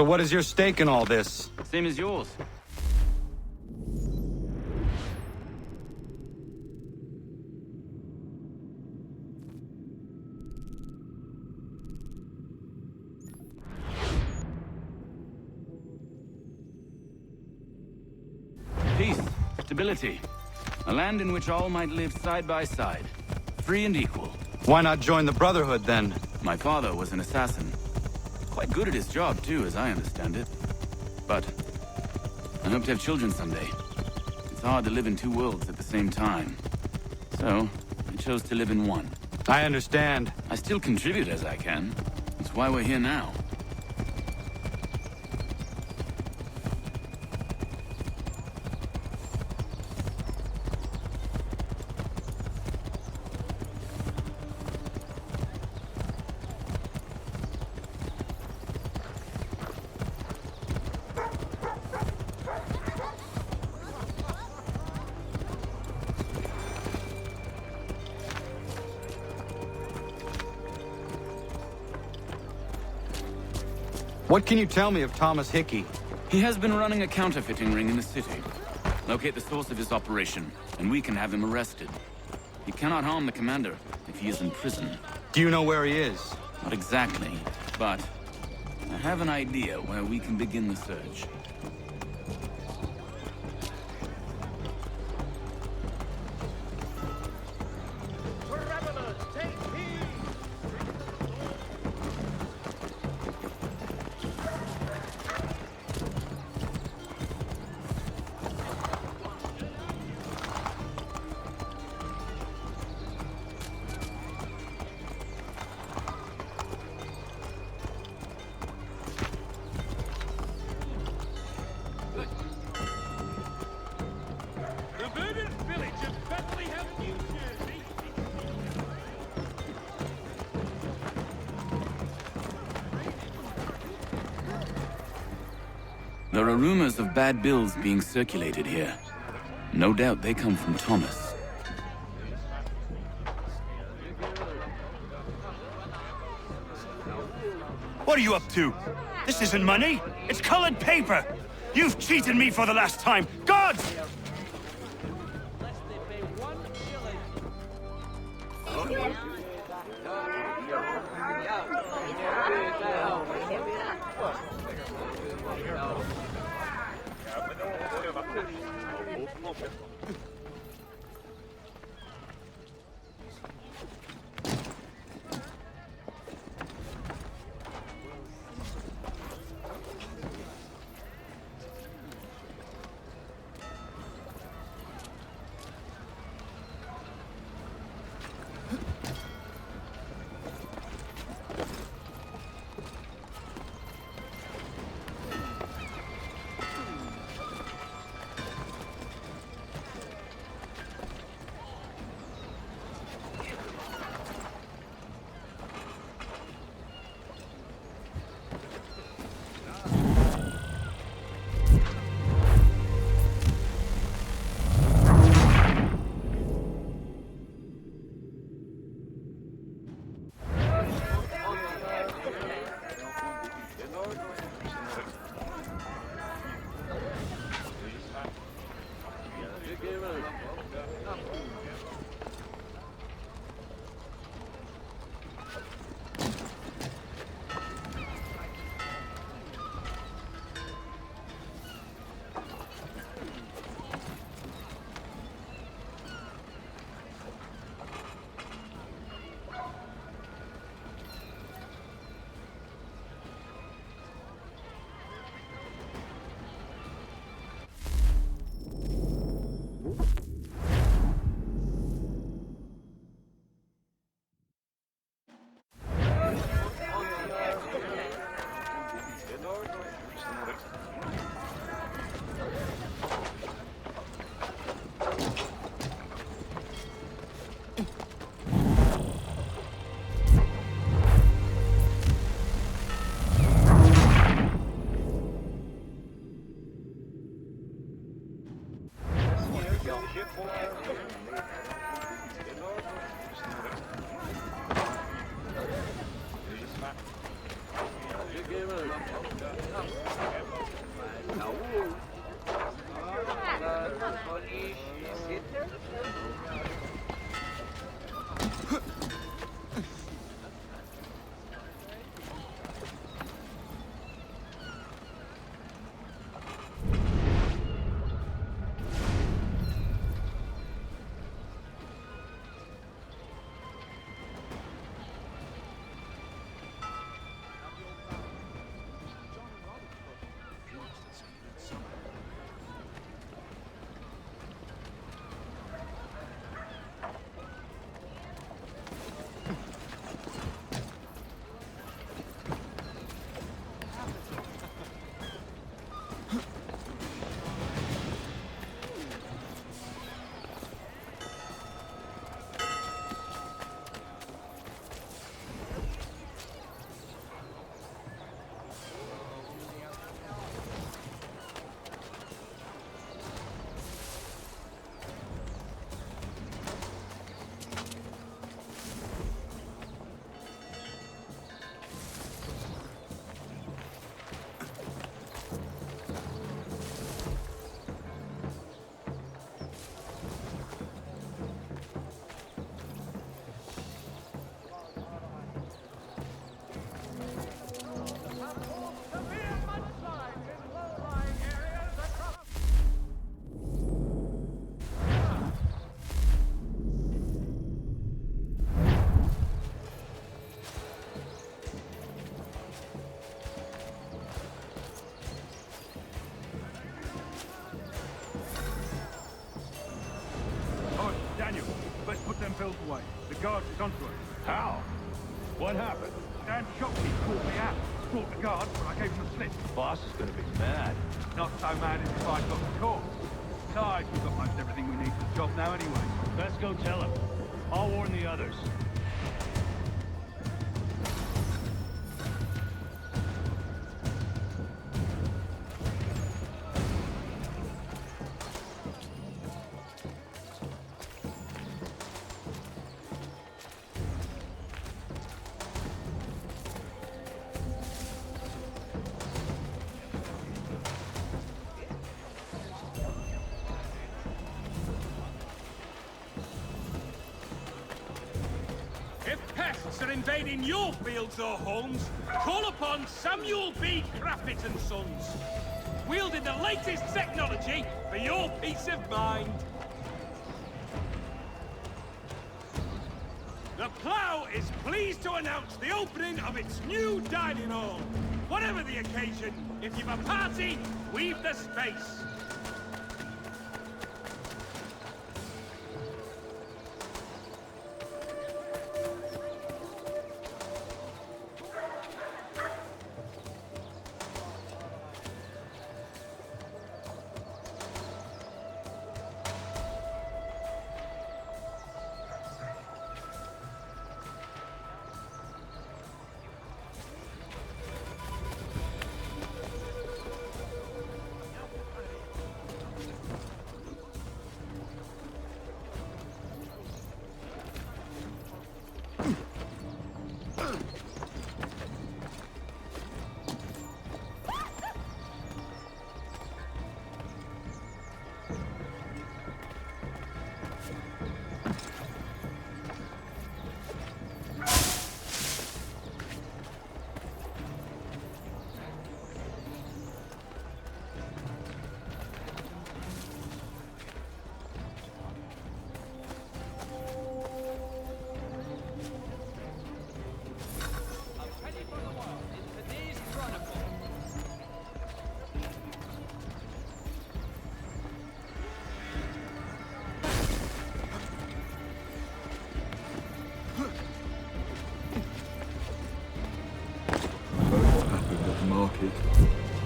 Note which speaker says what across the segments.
Speaker 1: So what is your stake in all this?
Speaker 2: Same as yours. Peace, stability. A land in which all might live side by side, free and equal.
Speaker 1: Why not join the Brotherhood, then?
Speaker 2: My father was an assassin. Quite good at his job, too, as I understand it. But I hope to have children someday. It's hard to live in two worlds at the same time. So, I chose to live in one.
Speaker 1: I understand.
Speaker 2: I still contribute as I can. That's why we're here now.
Speaker 1: What can you tell me of Thomas Hickey?
Speaker 2: He has been running a counterfeiting ring in the city. Locate the source of his operation, and we can have him arrested. He cannot harm the commander if he is in prison.
Speaker 1: Do you know where he is?
Speaker 2: Not exactly, but I have an idea where we can begin the search. There are rumors of bad bills being circulated here. No doubt they come from Thomas.
Speaker 3: What are you up to? This isn't money. It's colored paper. You've cheated me for the last time. Gods!
Speaker 4: How? What happened?
Speaker 5: Dan shopkeep called me out. Brought the guard, but I gave him a slip.
Speaker 4: Boss is gonna be mad.
Speaker 5: Not so mad as if I got caught. Besides, we've got most everything we need for the job now anyway.
Speaker 4: Let's go tell him. I'll warn the others.
Speaker 6: If pests are invading your fields or homes, call upon Samuel B. Crappit and Sons, wielding the latest technology for your peace of mind. The Plough is pleased to announce the opening of its new dining hall. Whatever the occasion, if you've a party, we've the space.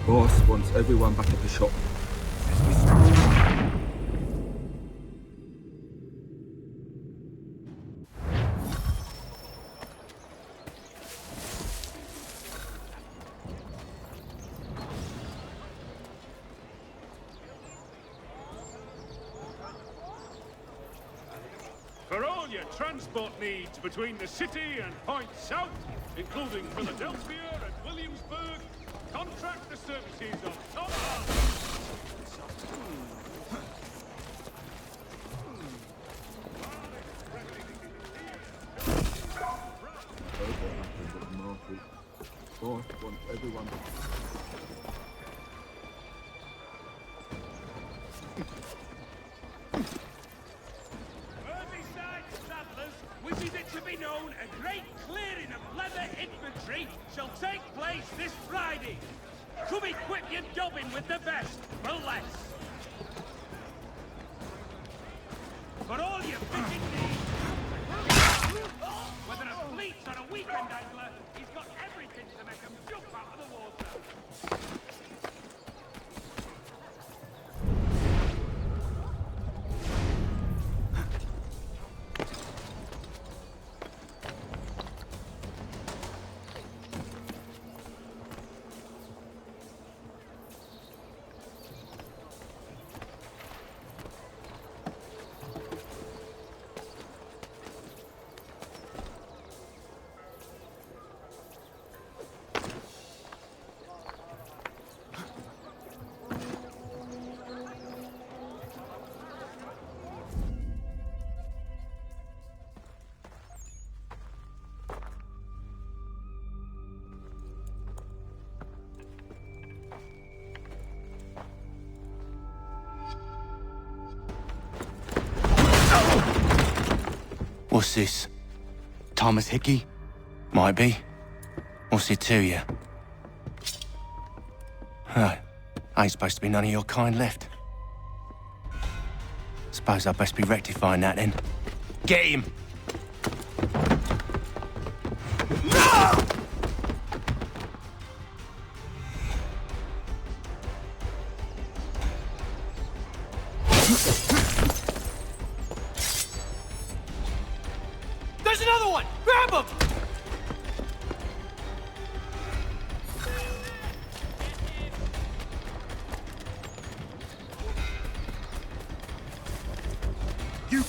Speaker 7: Boss wants everyone back at the shop.
Speaker 4: For all your transport needs between the city and Point South, including Philadelphia and Williamsburg, contract the services of Tom
Speaker 7: Boss wants everyone back.
Speaker 6: Wishes it to be known, a great clearing of leather infantry shall take place this Friday. Come equip your dobbin with the best, for less. For all your fishing needs, whether a fleet or a weekend angler, he's got everything to make them jump out of the water.
Speaker 1: What's this? Thomas Hickey? Might be. What's it to you? Huh. Ain't supposed to be none of your kind left. Suppose I'd best be rectifying that then. Get him!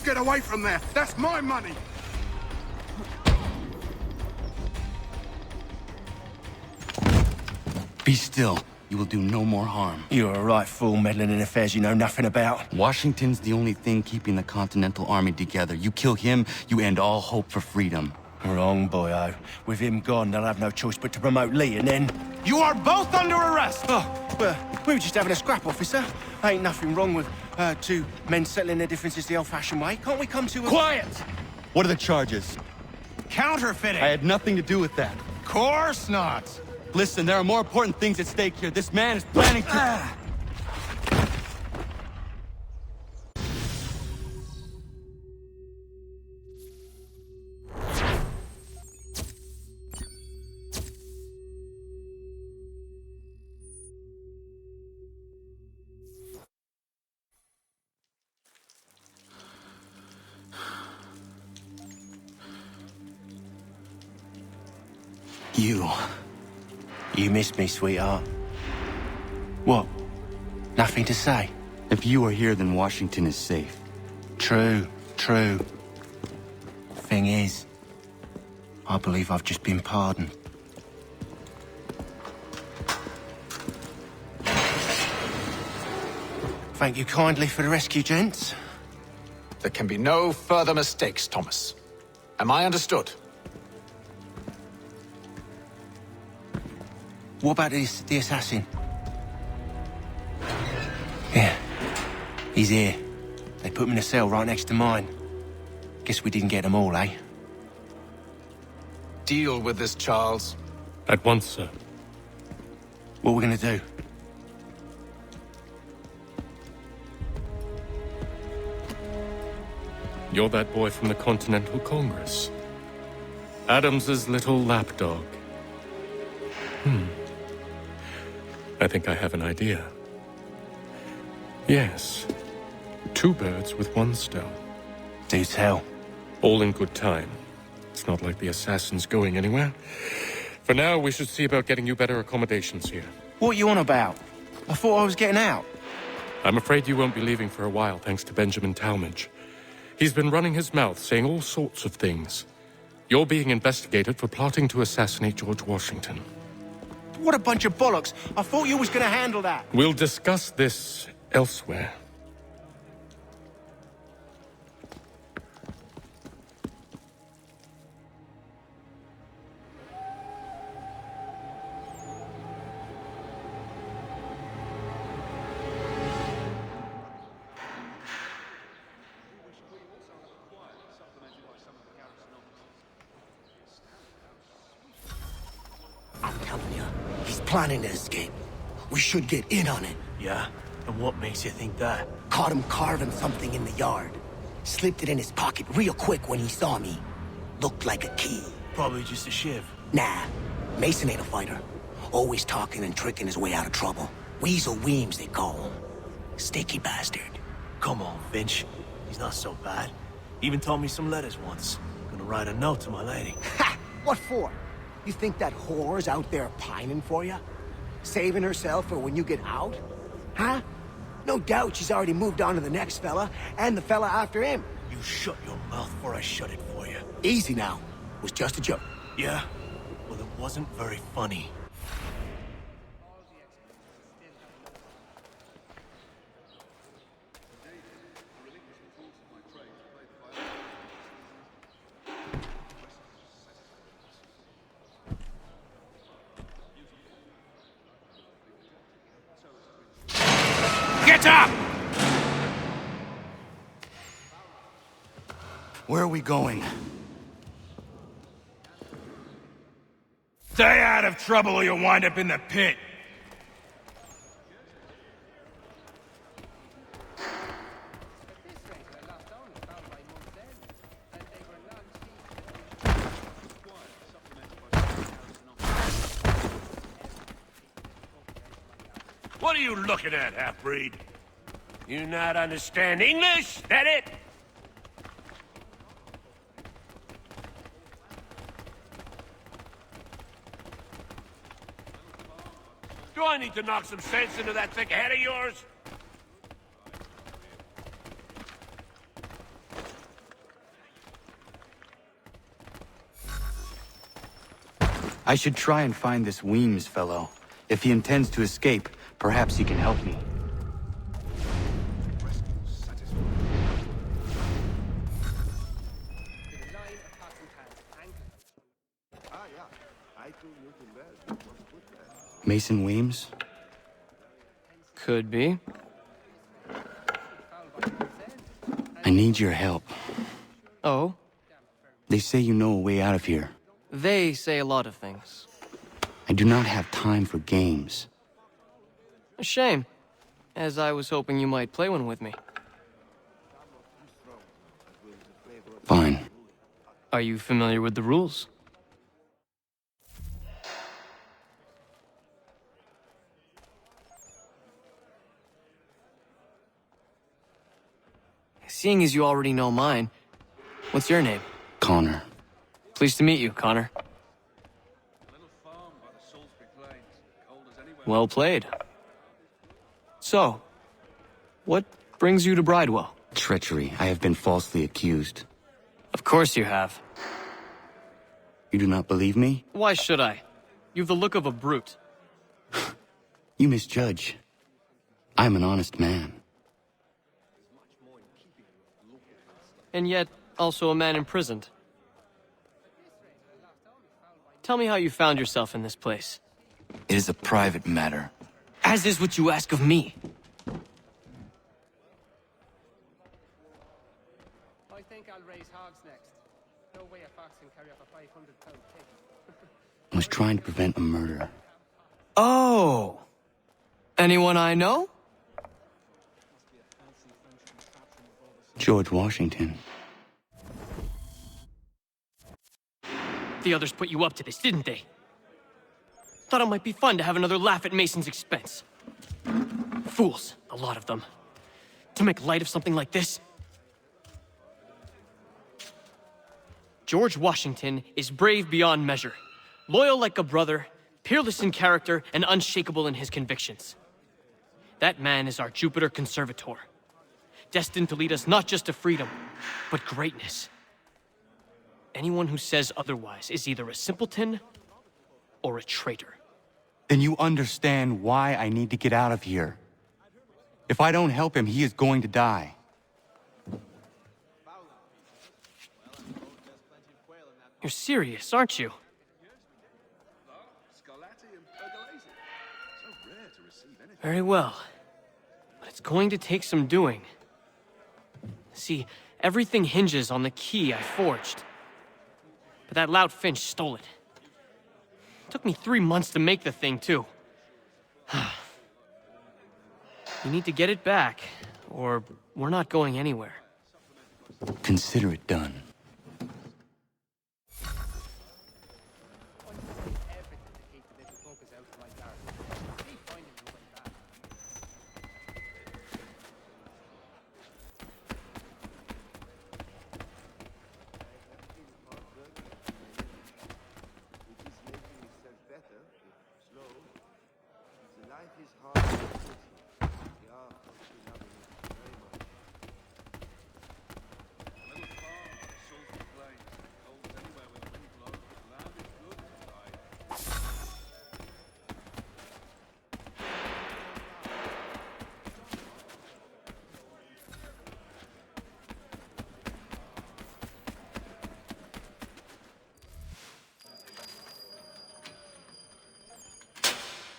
Speaker 8: get away from there. That's my money.
Speaker 1: Be still. You will do no more harm.
Speaker 9: You're a right fool meddling in affairs you know nothing about.
Speaker 1: Washington's the only thing keeping the Continental Army together. You kill him, you end all hope for freedom.
Speaker 9: Wrong, boyo. With him gone, they'll have no choice but to promote Lee, and then...
Speaker 3: You are both under arrest!
Speaker 9: Oh, well, we were just having a scrap, officer. Ain't nothing wrong with two men settling their differences the old-fashioned way. Can't we come to a...
Speaker 3: Quiet!
Speaker 1: What are the charges?
Speaker 3: Counterfeiting!
Speaker 1: I had nothing to do with that.
Speaker 3: Course not!
Speaker 1: Listen, there are more important things at stake here. This man is planning to...
Speaker 9: You missed me, sweetheart. What? Nothing to say?
Speaker 1: If you are here, then Washington is safe.
Speaker 9: True. Thing is, I believe I've just been pardoned. Thank you kindly for the rescue, gents.
Speaker 10: There can be no further mistakes, Thomas. Am I understood?
Speaker 9: What about the assassin? Yeah, he's here. They put him in a cell right next to mine. Guess we didn't get them all, eh?
Speaker 10: Deal with this, Charles.
Speaker 11: At once, sir.
Speaker 9: What are we gonna do?
Speaker 11: You're that boy from the Continental Congress. Adams's little lapdog. I think I have an idea. Yes. 2 birds with 1 stone.
Speaker 9: Do tell.
Speaker 11: All in good time. It's not like the assassin's going anywhere. For now, we should see about getting you better accommodations here.
Speaker 9: What are you on about? I thought I was getting out.
Speaker 11: I'm afraid you won't be leaving for a while, thanks to Benjamin Talmadge. He's been running his mouth, saying all sorts of things. You're being investigated for plotting to assassinate George Washington.
Speaker 9: What a bunch of bollocks. I thought you was gonna handle that.
Speaker 11: We'll discuss this elsewhere.
Speaker 12: I'm telling you, he's planning to escape. We should get in on it.
Speaker 9: Yeah? And what makes you think that?
Speaker 12: Caught him carving something in the yard. Slipped it in his pocket real quick when he saw me. Looked like a key.
Speaker 9: Probably just a shiv.
Speaker 12: Nah, Mason ain't a fighter. Always talking and tricking his way out of trouble. Weasel Weems, they call him. Sticky bastard.
Speaker 9: Come on, Finch. He's not so bad. Even told me some letters once. Gonna write a note to my lady.
Speaker 12: Ha! What for? You think that whore's out there pining for you? Saving herself for when you get out? Huh? No doubt she's already moved on to the next fella, and the fella after him.
Speaker 9: You shut your mouth before I shut it for you.
Speaker 12: Easy now. It was just a joke.
Speaker 9: Yeah? Well, it wasn't very funny.
Speaker 3: Get up!
Speaker 1: Where are we going?
Speaker 3: Stay out of trouble or you'll wind up in the pit.
Speaker 6: What are you looking at, half-breed? You not understand English? That it? Do I need to knock some sense into that thick head of yours?
Speaker 1: I should try and find this Weems fellow. If he intends to escape, perhaps he can help me. Mason Weems?
Speaker 13: Could be.
Speaker 1: I need your help.
Speaker 13: Oh?
Speaker 1: They say you know a way out of here.
Speaker 13: They say a lot of things.
Speaker 1: I do not have time for games.
Speaker 13: A shame, as I was hoping you might play one with me.
Speaker 1: Fine.
Speaker 13: Are you familiar with the rules? Seeing as you already know mine, what's your name?
Speaker 1: Connor.
Speaker 13: Pleased to meet you, Connor. Well played. So, what brings you to Bridewell?
Speaker 1: Treachery. I have been falsely accused.
Speaker 13: Of course you have.
Speaker 1: You do not believe me?
Speaker 13: Why should I? You've the look of a brute.
Speaker 1: You misjudge. I'm an honest man.
Speaker 13: And yet, also a man imprisoned. Tell me how you found yourself in this place.
Speaker 1: It is a private matter.
Speaker 13: As is what you ask of me.
Speaker 14: I think I'll raise hogs next. No way a fox can carry up a 500-pound pig.
Speaker 1: I was trying to prevent a murder.
Speaker 13: Oh! Anyone I know?
Speaker 1: George Washington.
Speaker 13: The others put you up to this, didn't they? Thought it might be fun to have another laugh at Mason's expense. Fools, a lot of them. To make light of something like this. George Washington is brave beyond measure, loyal like a brother, peerless in character, and unshakable in his convictions. That man is our Jupiter Conservator, destined to lead us not just to freedom, but greatness. Anyone who says otherwise is either a simpleton or a traitor.
Speaker 1: Then you understand why I need to get out of here. If I don't help him, he is going to die.
Speaker 13: You're serious, aren't you? Very well. But it's going to take some doing. See, everything hinges on the key I forged. But that lout Finch stole it. Took me 3 months to make the thing, too. You need to get it back, or we're not going anywhere.
Speaker 1: Consider it done.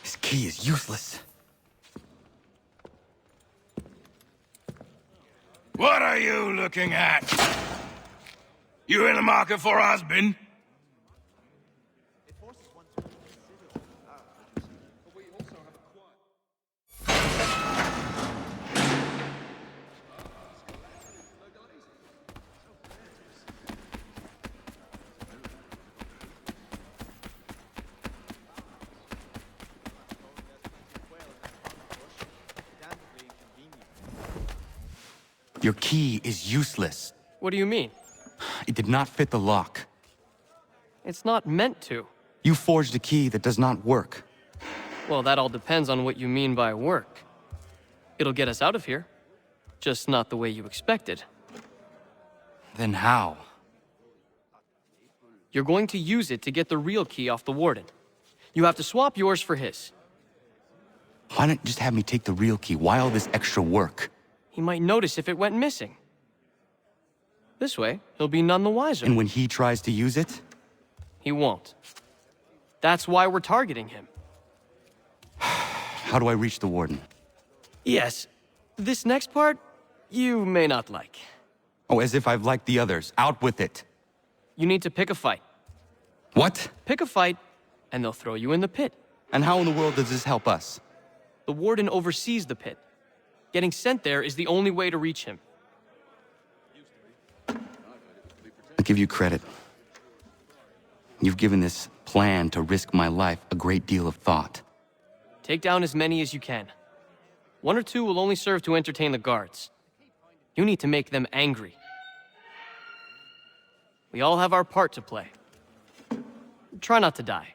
Speaker 1: This key is useless.
Speaker 3: What are you looking at? You in the market for a husband?
Speaker 1: Your key is useless.
Speaker 13: What do you mean?
Speaker 1: It did not fit the lock.
Speaker 13: It's not meant to.
Speaker 1: You forged a key that does not work.
Speaker 13: Well, that all depends on what you mean by work. It'll get us out of here. Just not the way you expected.
Speaker 1: Then how?
Speaker 13: You're going to use it to get the real key off the warden. You have to swap yours for his.
Speaker 1: Why not just have me take the real key? Why all this extra work?
Speaker 13: He might notice if it went missing. This way, he'll be none the wiser.
Speaker 1: And when he tries to use it?
Speaker 13: He won't. That's why we're targeting him.
Speaker 1: How do I reach the warden?
Speaker 13: Yes. This next part, you may not like.
Speaker 1: Oh, as if I've liked the others. Out with it.
Speaker 13: You need to pick a fight.
Speaker 1: What?
Speaker 13: Pick a fight, and they'll throw you in the pit.
Speaker 1: And how in the world does this help us?
Speaker 13: The warden oversees the pit. Getting sent there is the only way to reach him.
Speaker 1: I'll give you credit. You've given this plan to risk my life a great deal of thought.
Speaker 13: Take down as many as you can. 1 or 2 will only serve to entertain the guards. You need to make them angry. We all have our part to play. Try not to die.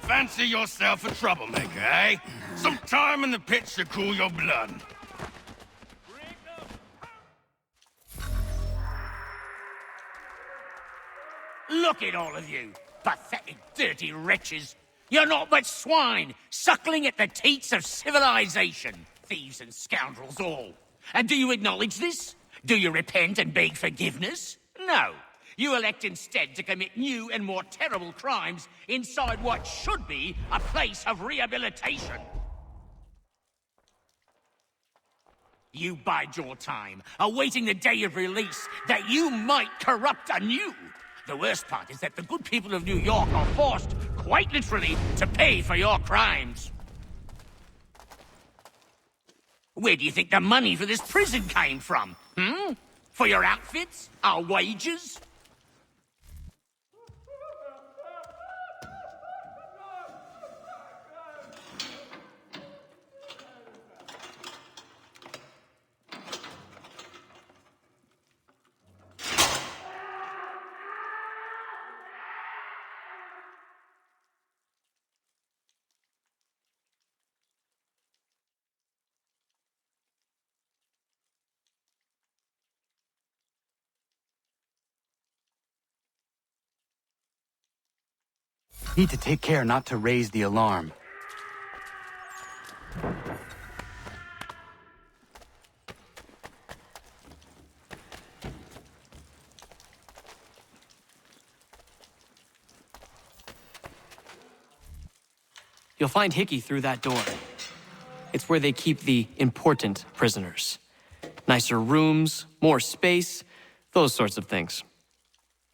Speaker 3: Fancy yourself a troublemaker, eh? Some time in the pits to cool your blood.
Speaker 15: Look at all of you, pathetic, dirty wretches. You're not but swine, suckling at the teats of civilization. Thieves and scoundrels all. And do you acknowledge this? Do you repent and beg forgiveness? No. You elect instead to commit new and more terrible crimes inside what should be a place of rehabilitation. You bide your time, awaiting the day of release, that you might corrupt anew. The worst part is that the good people of New York are forced, quite literally, to pay for your crimes. Where do you think the money for this prison came from? For your outfits? Our wages?
Speaker 1: Need to take care not to raise the alarm.
Speaker 13: You'll find Hickey through that door. It's where they keep the important prisoners. Nicer rooms, more space, those sorts of things.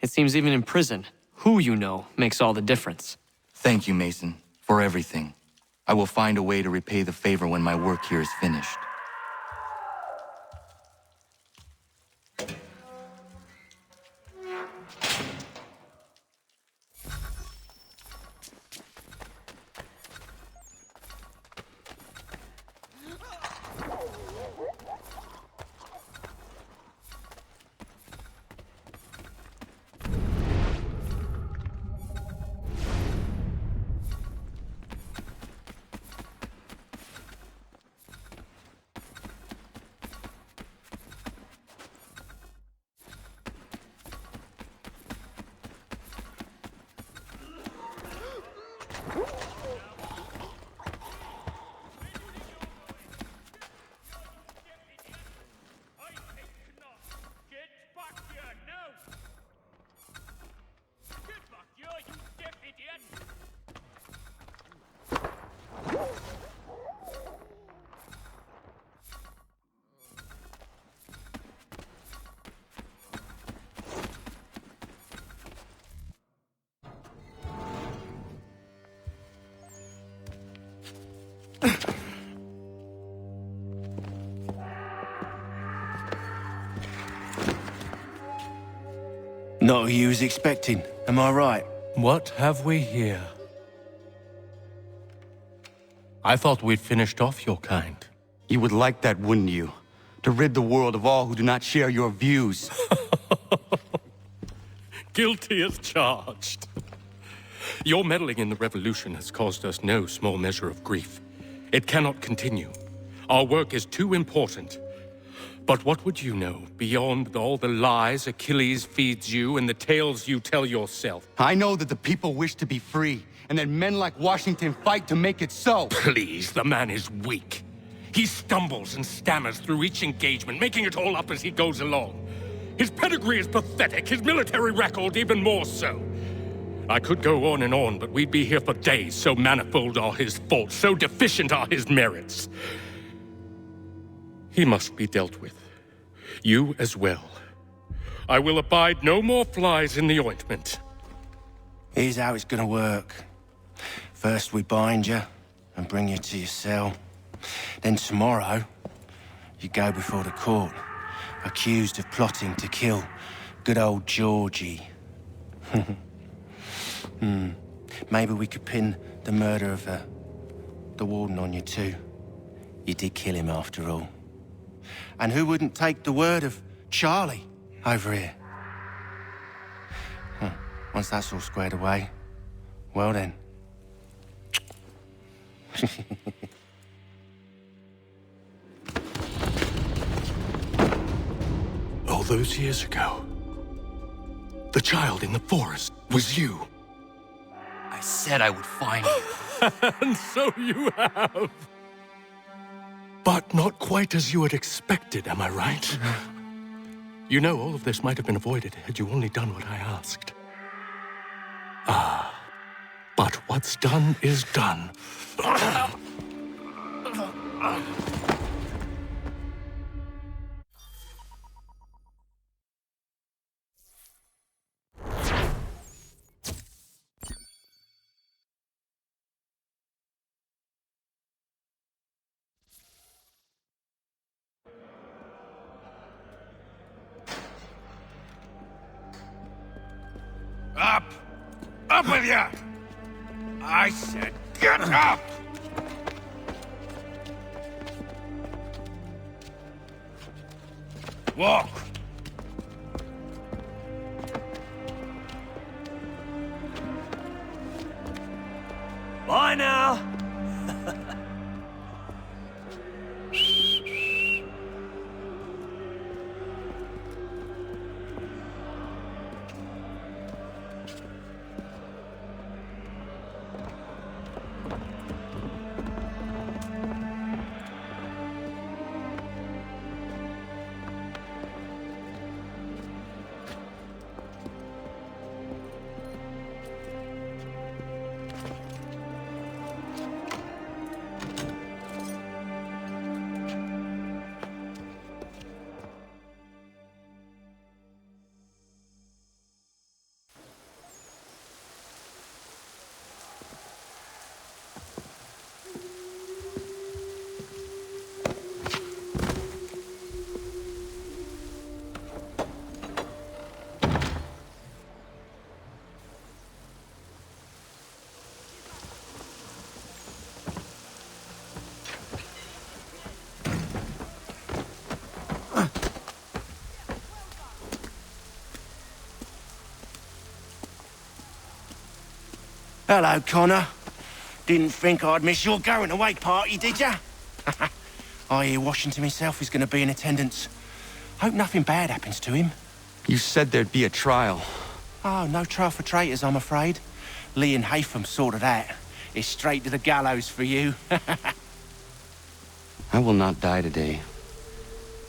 Speaker 13: It seems even in prison, who you know makes all the difference.
Speaker 1: Thank you, Mason, for everything. I will find a way to repay the favor when my work here is finished.
Speaker 9: Not who you was expecting, am I right?
Speaker 11: What have we here? I thought we'd finished off your kind.
Speaker 1: You would like that, wouldn't you? To rid the world of all who do not share your views.
Speaker 11: Guilty as charged. Your meddling in the revolution has caused us no small measure of grief. It cannot continue. Our work is too important. But what would you know beyond all the lies Achilles feeds you and the tales you tell yourself?
Speaker 1: I know that the people wish to be free, and that men like Washington fight to make it so.
Speaker 11: Please, the man is weak. He stumbles and stammers through each engagement, making it all up as he goes along. His pedigree is pathetic, his military record even more so. I could go on and on, but we'd be here for days, so manifold are his faults, so deficient are his merits. He must be dealt with. You as well. I will abide no more flies in the ointment.
Speaker 9: Here's how it's gonna work. First we bind you and bring you to your cell. Then tomorrow, you go before the court, accused of plotting to kill good old Georgie. Maybe we could pin the murder of the warden on you too. You did kill him after all. And who wouldn't take the word of Charlie over here? Once that's all squared away, well then.
Speaker 11: All those years ago, the child in the forest was you.
Speaker 1: I said I would find you.
Speaker 11: And so you have. But not quite as you had expected, am I right? You know, all of this might have been avoided had you only done what I asked. But what's done is done.
Speaker 3: Up! Up with you! I said get up! Walk!
Speaker 9: Bye now! Hello, Connor. Didn't think I'd miss your going-away party, did ya? I hear Washington himself is going to be in attendance. Hope nothing bad happens to him.
Speaker 1: You said there'd be a trial.
Speaker 9: Oh, no trial for traitors, I'm afraid. Lee and Haytham sorted that. It's straight to the gallows for you.
Speaker 1: I will not die today.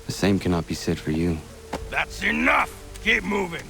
Speaker 1: The same cannot be said for you.
Speaker 3: That's enough! Keep moving!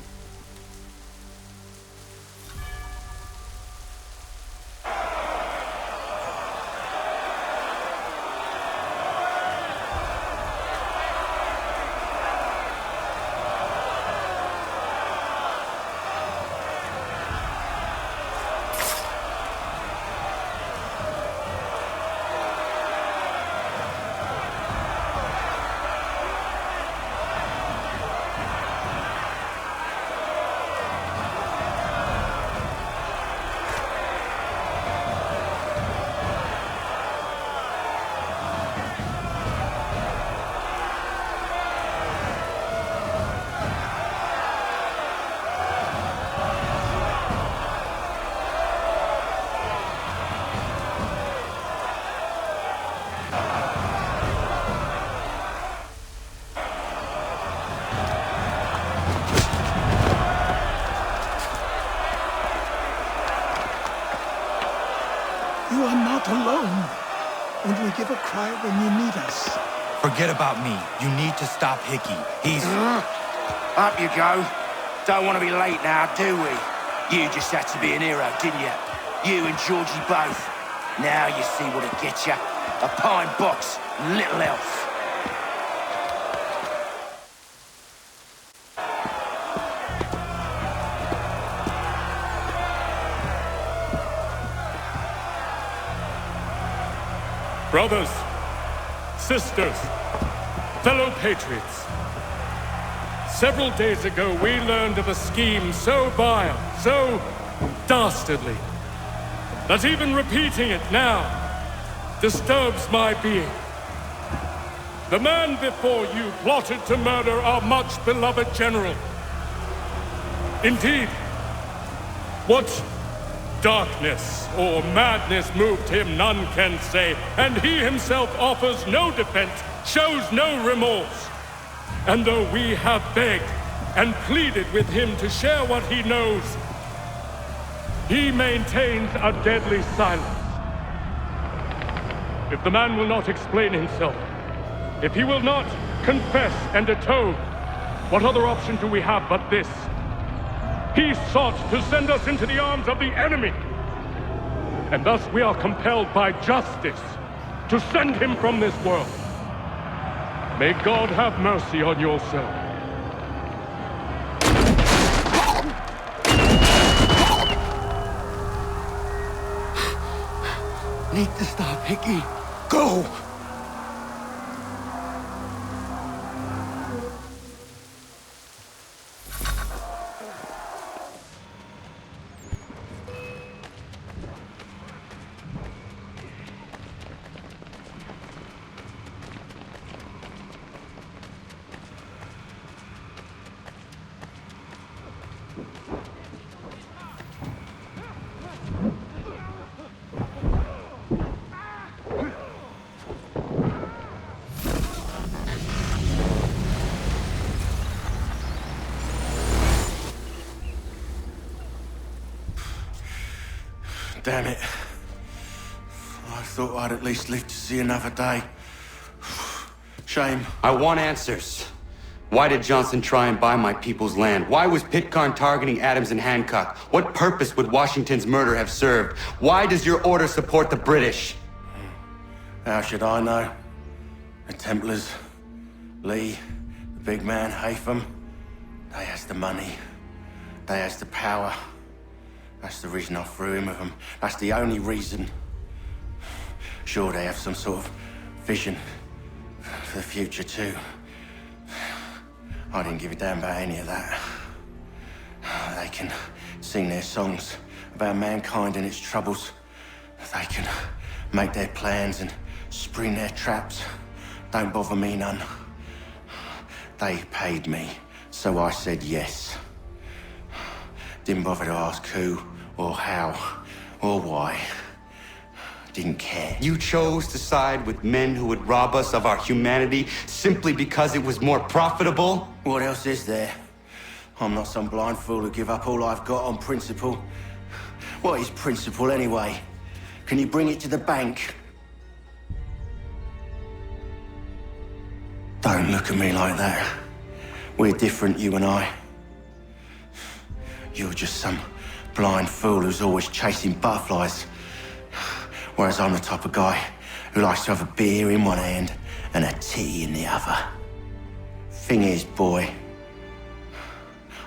Speaker 8: only give a cry when you need us.
Speaker 1: Forget about me. You need to stop Hickey. He's...
Speaker 9: Up you go. Don't want to be late now, do we? You just had to be an hero, didn't you? You and Georgie both. Now you see what it gets you. A pine box, little else.
Speaker 11: Brothers, sisters, fellow patriots. Several days ago, we learned of a scheme so vile, so dastardly, that even repeating it now disturbs my being. The man before you plotted to murder our much-beloved general. Indeed, what darkness or madness moved him, none can say, and he himself offers no defense, shows no remorse. And though we have begged and pleaded with him to share what he knows, he maintains a deadly silence. If the man will not explain himself, if he will not confess and atone, what other option do we have but this? He sought to send us into the arms of the enemy. And thus we are compelled by justice to send him from this world. May God have mercy on your soul.
Speaker 12: Need to stop, Hickey. Go!
Speaker 9: Damn it. I thought I'd at least live to see another day. Shame.
Speaker 1: I want answers. Why did Johnson try and buy my people's land? Why was Pitcairn targeting Adams and Hancock? What purpose would Washington's murder have served? Why does your order support the British?
Speaker 9: How should I know? The Templars, Lee, the big man, Haytham, they has the money. They has the power. That's the reason I threw in with them. That's the only reason. Sure, they have some sort of vision for the future too. I didn't give a damn about any of that. They can sing their songs about mankind and its troubles. They can make their plans and spring their traps. Don't bother me none. They paid me, so I said yes. Didn't bother to ask who, or how, or why. Didn't care.
Speaker 1: You chose to side with men who would rob us of our humanity simply because it was more profitable?
Speaker 9: What else is there? I'm not some blind fool who give up all I've got on principle. What is principle anyway? Can you bring it to the bank? Don't look at me like that. We're different, you and I. You're just some blind fool who's always chasing butterflies. Whereas I'm the type of guy who likes to have a beer in one hand and a tea in the other. Thing is, boy,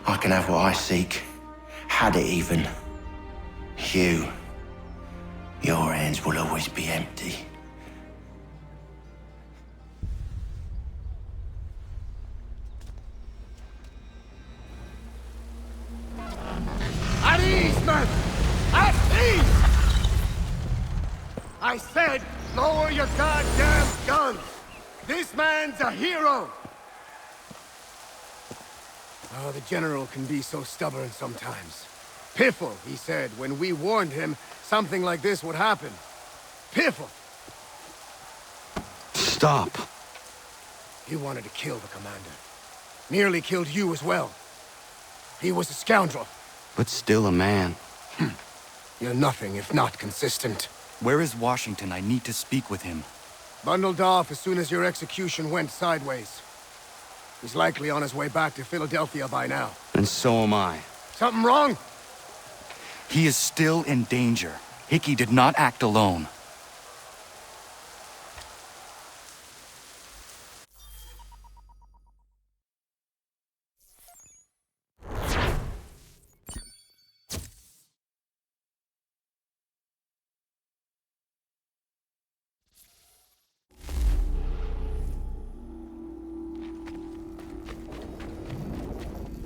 Speaker 9: I can have what I seek. Had it even. Your hands will always be empty.
Speaker 8: At ease, man! At ease! I said, lower your goddamn guns! This man's a hero! Oh, the General can be so stubborn sometimes. Piffle, he said, when we warned him something like this would happen. Piffle!
Speaker 1: Stop.
Speaker 8: He wanted to kill the commander. Nearly killed you as well. He was a scoundrel.
Speaker 1: But still a man.
Speaker 8: You're nothing if not consistent.
Speaker 1: Where is Washington? I need to speak with him.
Speaker 8: Bundled off as soon as your execution went sideways. He's likely on his way back to Philadelphia by now.
Speaker 1: And so am I.
Speaker 8: Something wrong?
Speaker 16: He is still in danger. Hickey did not act alone.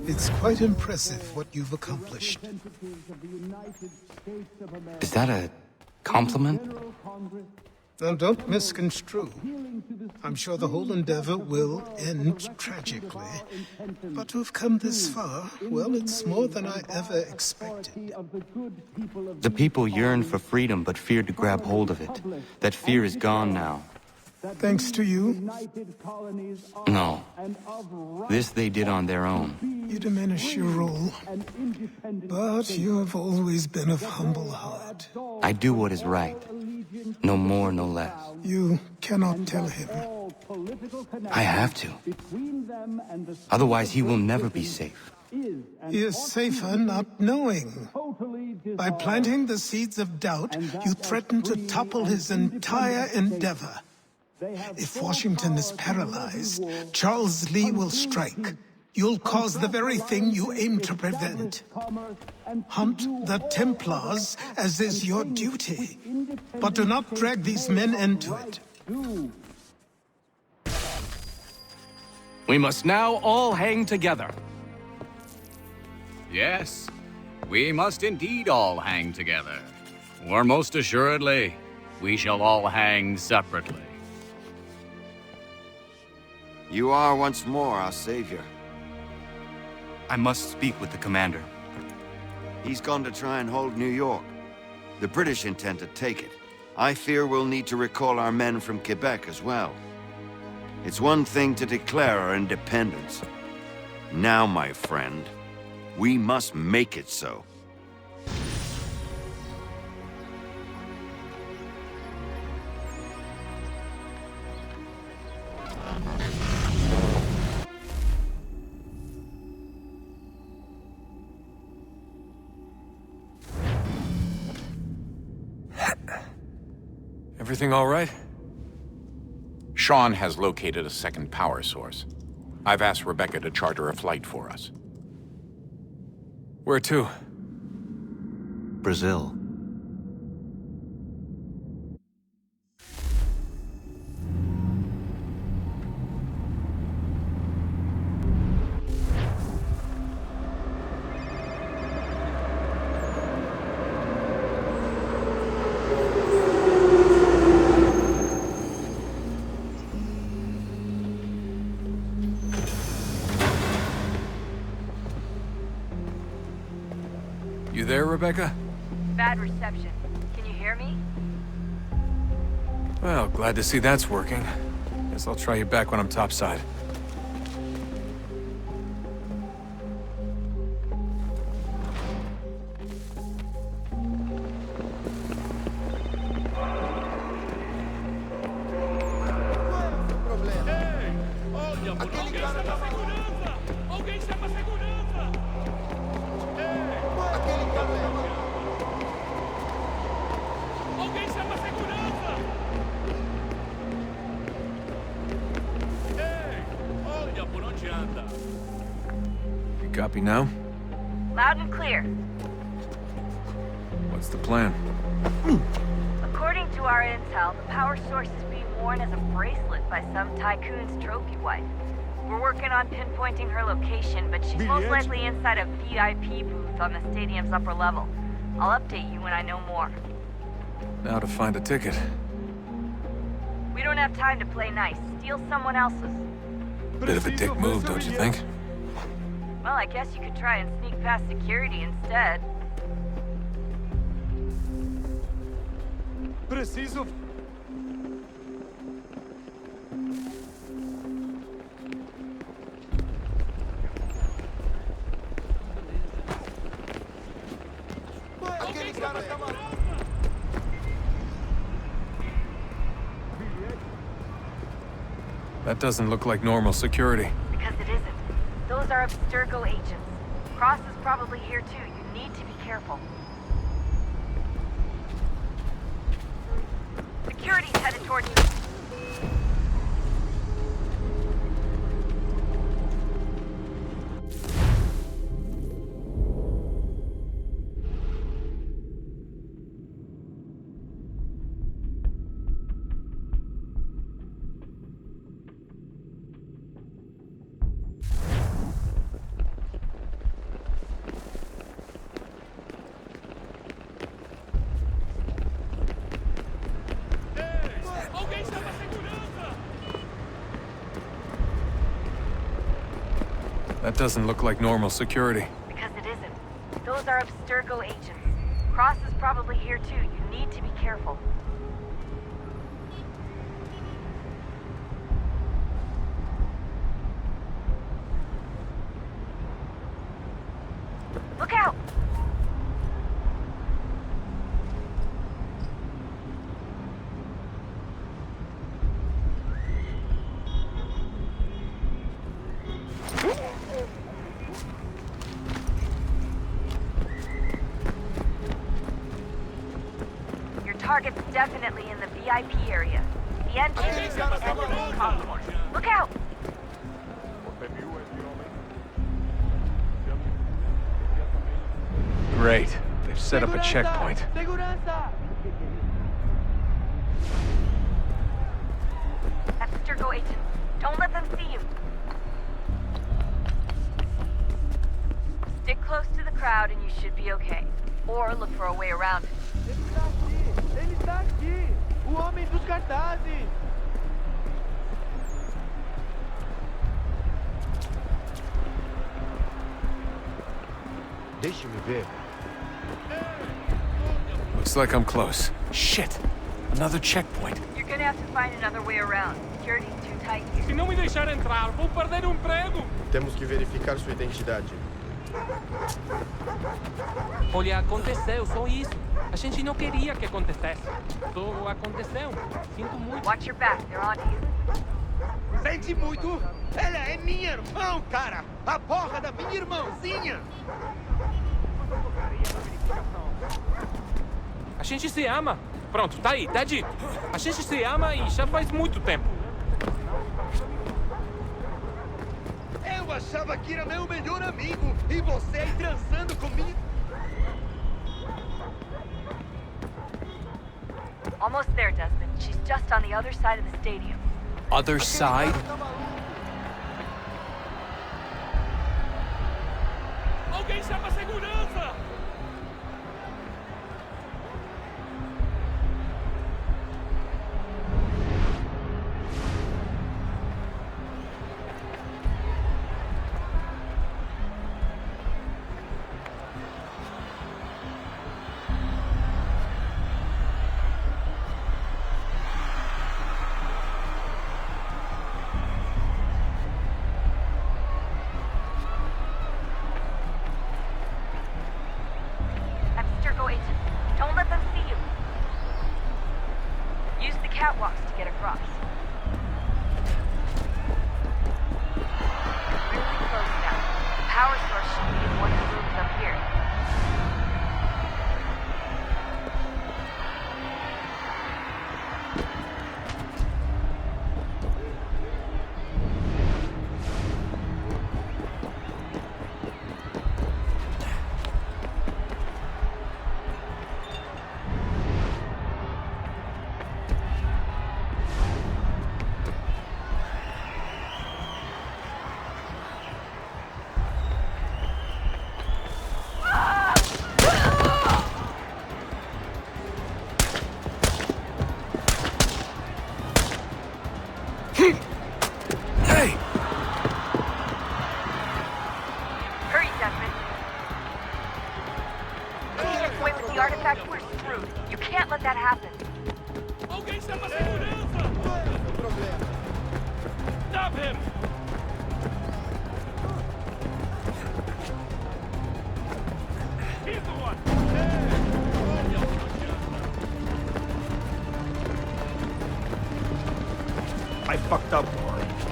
Speaker 17: It's quite impressive what you've accomplished.
Speaker 1: Is that a compliment?
Speaker 17: Now, don't misconstrue. I'm sure the whole endeavor will end tragically. But to have come this far, well, it's more than I ever expected.
Speaker 1: The people yearn for freedom but feared to grab hold of it. That fear is gone now.
Speaker 17: Thanks to you?
Speaker 1: No. This they did on their own.
Speaker 17: You diminish your role. But you have always been of humble heart.
Speaker 1: I do what is right. No more, no less.
Speaker 17: You cannot tell him.
Speaker 1: I have to. Otherwise, he will never be safe.
Speaker 17: He is safer not knowing. By planting the seeds of doubt, you threaten to topple his entire endeavor. If Washington is paralyzed, Charles Lee will strike. You'll cause the very thing you aim to prevent. Hunt the Templars, as is your duty. But do not drag these men into it.
Speaker 18: We must now all hang together.
Speaker 19: Yes, we must indeed all hang together. Or most assuredly, we shall all hang separately.
Speaker 20: You are once more our savior.
Speaker 16: I must speak with the commander.
Speaker 20: He's gone to try and hold New York. The British intend to take it. I fear we'll need to recall our men from Quebec as well. It's one thing to declare our independence. Now, my friend, we must make it so.
Speaker 21: Everything all right?
Speaker 10: Sean has located a second power source. I've asked Rebecca to charter a flight for us.
Speaker 21: Where to?
Speaker 16: Brazil.
Speaker 21: You there, Rebecca?
Speaker 22: Bad reception. Can you hear me?
Speaker 21: Well, glad to see that's working. Guess I'll try you back when I'm topside. You copy now?
Speaker 22: Loud and clear.
Speaker 21: What's the plan?
Speaker 22: According to our intel, the power source is being worn as a bracelet by some tycoon's trophy wife. We're working on pinpointing her location, but she's most likely inside a VIP booth on the stadium's upper level. I'll update you when I know more.
Speaker 21: Now to find a ticket.
Speaker 22: We don't have time to play nice. Steal someone else's.
Speaker 21: Bit of a dick move, don't you think?
Speaker 22: Well, I guess you could try and sneak past security instead.
Speaker 23: Preciso... Aquele cara tá maluco.
Speaker 21: That doesn't look like normal security.
Speaker 22: Because it isn't. Those are Abstergo agents. Cross is probably here too. You need to be careful. Security's headed toward you.
Speaker 21: That doesn't look like normal security.
Speaker 22: Because it isn't. Those are Abstergo agents. Cross is probably here too. You need to be careful. Look out! Target's definitely in the VIP area. The entrance is at the end of this corridor. Look out!
Speaker 21: Great. They've set up a checkpoint.
Speaker 22: Abstergo agents, don't let them see you. Stick close to the crowd and you should be okay. Or look for a way around it.
Speaker 2: Ele está aqui! O homem dos cartazes!
Speaker 21: Deixe-me ver. Looks like I'm close. Shit! Another checkpoint.
Speaker 22: You're gonna have to find another way around. Security's too tight here.
Speaker 6: Se não me deixar entrar, vou perder o emprego!
Speaker 4: Temos que verificar sua identidade.
Speaker 6: Olha, aconteceu, só isso. A gente não queria que acontecesse. Só aconteceu. Sinto muito.
Speaker 22: Watch your back, they're on you.
Speaker 2: Sente muito? Ela é minha irmã, cara! A porra da minha irmãzinha!
Speaker 6: A gente se ama. Pronto, tá aí, tá dito. A gente se ama e já faz muito tempo.
Speaker 2: Eu achava que era meu melhor amigo e você aí transando comigo.
Speaker 22: Almost there, Desmond. She's just on the other side of the stadium.
Speaker 21: Other side?
Speaker 6: Alguém chama a segurança!
Speaker 22: Catwalks to get across. Really close now. The power source should be in one of the rooms up here.
Speaker 4: I fucked up, Warren.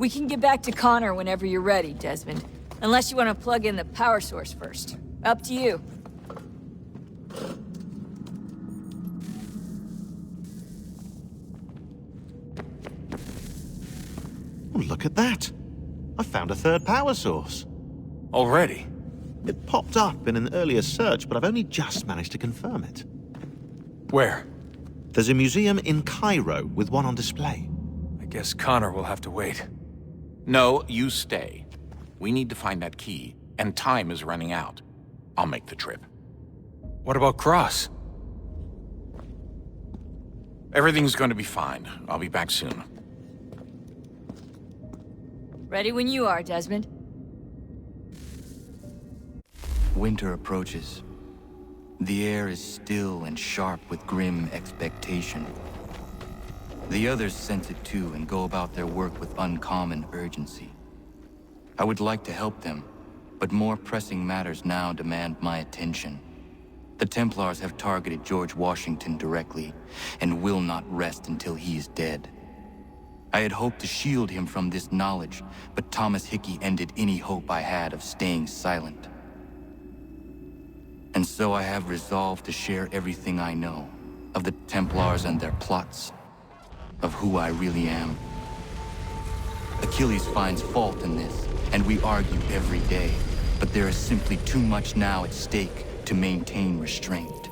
Speaker 5: We can get back to Connor whenever you're ready, Desmond. Unless you want to plug in the power source first. Up to you.
Speaker 7: Oh, look at that. I found a third power source.
Speaker 21: Already?
Speaker 7: It popped up in an earlier search, but I've only just managed to confirm it.
Speaker 21: Where?
Speaker 7: There's a museum in Cairo with one on display.
Speaker 21: I guess Connor will have to wait.
Speaker 10: No, you stay. We need to find that key, and time is running out. I'll make the trip.
Speaker 21: What about Cross?
Speaker 10: Everything's going to be fine. I'll be back soon.
Speaker 5: Ready when you are, Desmond.
Speaker 16: Winter approaches. The air is still and sharp with grim expectation. The others sense it too and go about their work with uncommon urgency. I would like to help them, but more pressing matters now demand my attention. The Templars have targeted George Washington directly, and will not rest until he is dead. I had hoped to shield him from this knowledge, but Thomas Hickey ended any hope I had of staying silent. And so I have resolved to share everything I know, of the Templars and their plots, of who I really am. Achilles finds fault in this, and we argue every day, but there is simply too much now at stake to maintain restraint.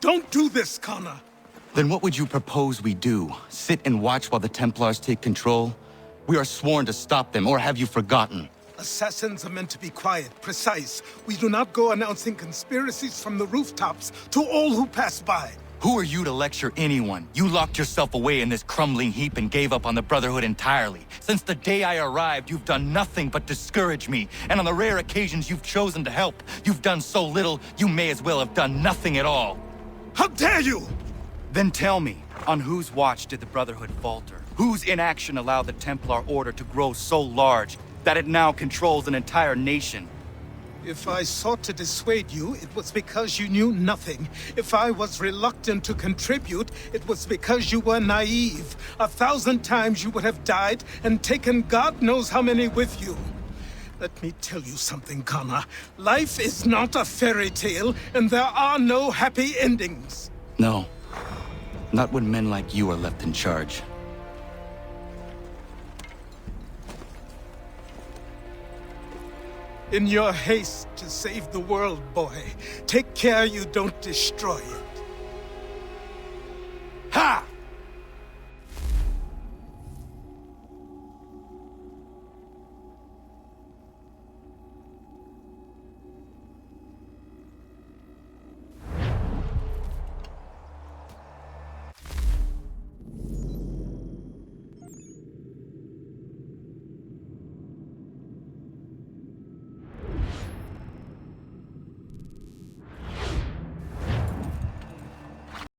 Speaker 17: Don't do this, Connor!
Speaker 16: Then what would you propose we do? Sit and watch while the Templars take control? We are sworn to stop them, or have you forgotten?
Speaker 17: Assassins are meant to be quiet, precise. We do not go announcing conspiracies from the rooftops to all who pass by.
Speaker 16: Who are you to lecture anyone? You locked yourself away in this crumbling heap and gave up on the Brotherhood entirely. Since the day I arrived, you've done nothing but discourage me. And on the rare occasions you've chosen to help, you've done so little, you may as well have done nothing at all.
Speaker 17: How dare you!
Speaker 16: Then tell me, on whose watch did the Brotherhood falter? Whose inaction allowed the Templar Order to grow so large that it now controls an entire nation?
Speaker 17: If I sought to dissuade you, it was because you knew nothing. If I was reluctant to contribute, it was because you were naive. 1,000 times you would have died and taken God knows how many with you. Let me tell you something, Connor. Life is not a fairy tale, and there are no happy endings.
Speaker 16: No. Not when men like you are left in charge.
Speaker 17: In your haste to save the world, boy, take care you don't destroy it.
Speaker 16: Ha!